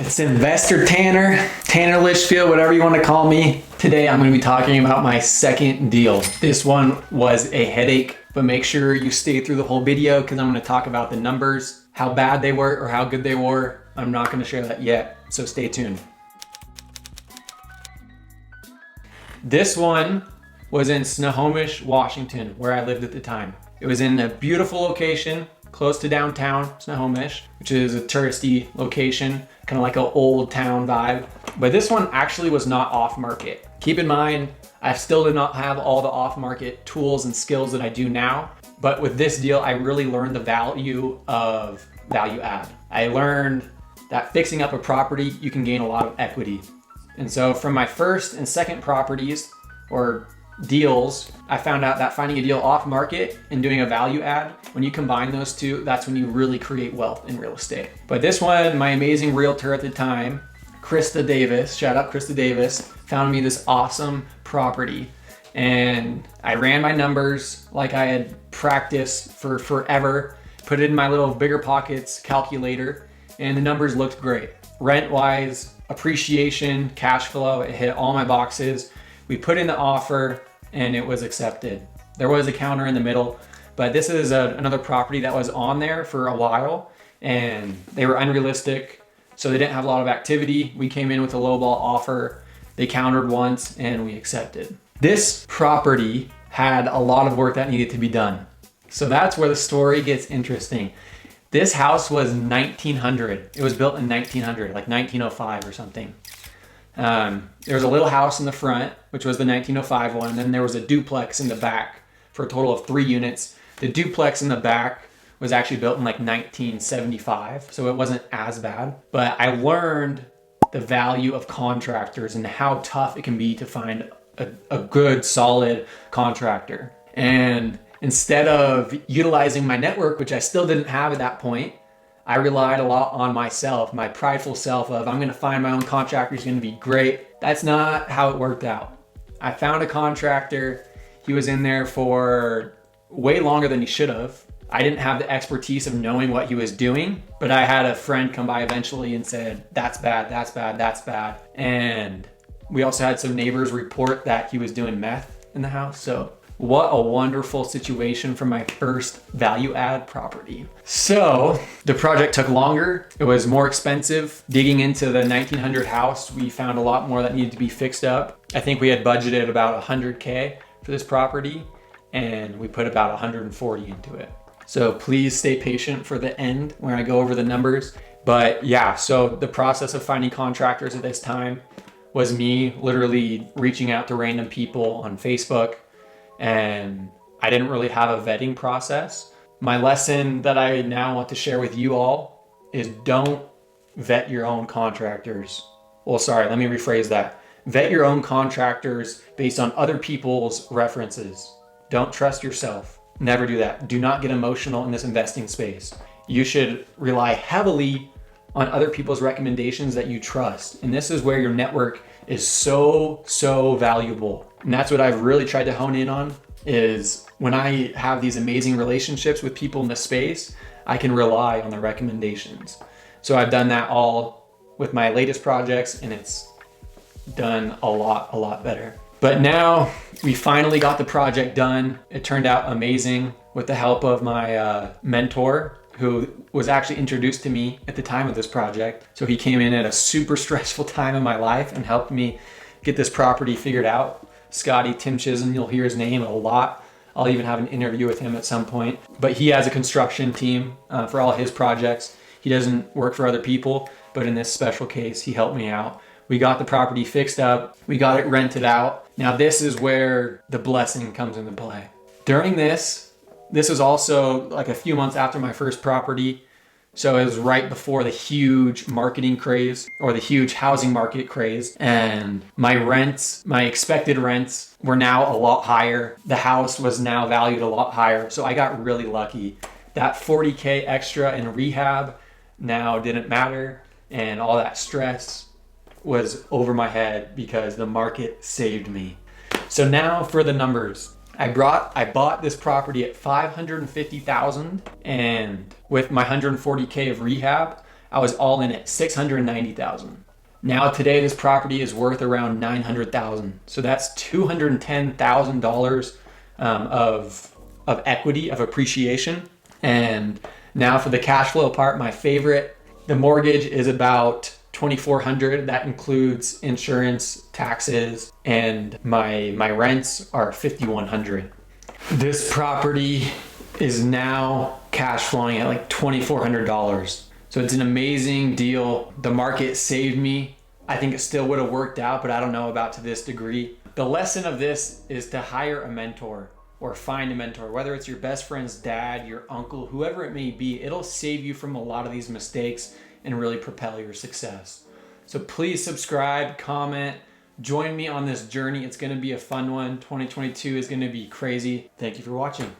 It's Investor Tanner Litchfield, whatever you want to call me. Today I'm going to be talking about my second deal. This one was a headache, but make sure you stay through the whole video because I'm going to talk about the numbers, how bad they were or how good they were. I'm not going to share that yet, so stay tuned. This one was in Snohomish, Washington, where I lived at the time. It was in a beautiful location, close to downtown Snohomish, which is a touristy location, kind of like an old town vibe. But this one actually was not off market. Keep in mind, I still did not have all the off market tools and skills that I do now. But with this deal, I really learned the value of value add. I learned that fixing up a property, you can gain a lot of equity. And so from my first and second properties or deals, I found out that finding a deal off market and doing a value add, when you combine those two, that's when you really create wealth in real estate. But this one, my amazing realtor at the time, Krista Davis, shout out Krista Davis, found me this awesome property. And I ran my numbers like I had practiced for forever, put it in my little bigger pockets calculator, and the numbers looked great. Rent-wise, appreciation, cash flow, it hit all my boxes. We put in the offer and it was accepted. There was a counter in the middle, but this is another property that was on there for a while and they were unrealistic, so they didn't have a lot of activity. We came in with a lowball offer. They countered once and we accepted. This property had a lot of work that needed to be done. So that's where the story gets interesting. This house was 1900. It was built in 1900, like 1905 or something. There was a little house in the front, which was the 1905 one. And then there was a duplex in the back for a total of 3 units. The duplex in the back was actually built in like 1975. So it wasn't as bad, but I learned the value of contractors and how tough it can be to find a good, solid contractor. And instead of utilizing my network, which I still didn't have at that point, I relied a lot on myself, my prideful self of, I'm going to find my own contractor, he's going to be great. That's not how it worked out. I found a contractor. He was in there for way longer than he should have. I didn't have the expertise of knowing what he was doing, but I had a friend come by eventually and said, that's bad, that's bad, that's bad. And we also had some neighbors report that he was doing meth in the house. So what a wonderful situation for my first value add property. So the project took longer. It was more expensive. Digging into the 1900 house, we found a lot more that needed to be fixed up. I think we had budgeted about 100K for this property and we put about 140 into it. So please stay patient for the end when I go over the numbers. But yeah, so the process of finding contractors at this time was me literally reaching out to random people on Facebook. And I didn't really have a vetting process. My lesson that I now want to share with you all is don't vet your own contractors. Well, sorry, let me rephrase that. Vet your own contractors based on other people's references. Don't trust yourself. Never do that. Do not get emotional in this investing space. You should rely heavily on other people's recommendations that you trust. And this is where your network is so valuable. And that's what I've really tried to hone in on, is when I have these amazing relationships with people in the space, I can rely on their recommendations. So I've done that all with my latest projects and it's done a lot better. But now we finally got the project done. It turned out amazing with the help of my mentor, who was actually introduced to me at the time of this project. So he came in at a super stressful time in my life and helped me get this property figured out. Scotty Tim Chisholm, you'll hear his name a lot. I'll even have an interview with him at some point. But he has a construction team for all his projects. He doesn't work for other people, but in this special case, he helped me out. We got the property fixed up. We got it rented out. Now this is where the blessing comes into play. During this was also like a few months after my first property. So it was right before the huge marketing craze or the huge housing market craze. And my rents, my expected rents were now a lot higher. The house was now valued a lot higher. So I got really lucky. That 40K extra in rehab now didn't matter. And all that stress was over my head because the market saved me. So now for the numbers. I bought this property at $550,000, and with my 140K of rehab, I was all in at 690,000. Now today this property is worth around 900,000. So that's $210,000 of equity, of appreciation. And now for the cash flow part, my favorite, the mortgage is about 2,400. That includes insurance, taxes, and my rents are 5,100. This property is now cash flowing at like $2,400. So it's an amazing deal. The market saved me. I think it still would have worked out, but I don't know about to this degree. The lesson of this is to hire a mentor or find a mentor, whether it's your best friend's dad, your uncle, whoever it may be. It'll save you from a lot of these mistakes and really propel your success. So please subscribe, comment, join me on this journey. It's gonna be a fun one. 2022 is gonna be crazy. Thank you for watching.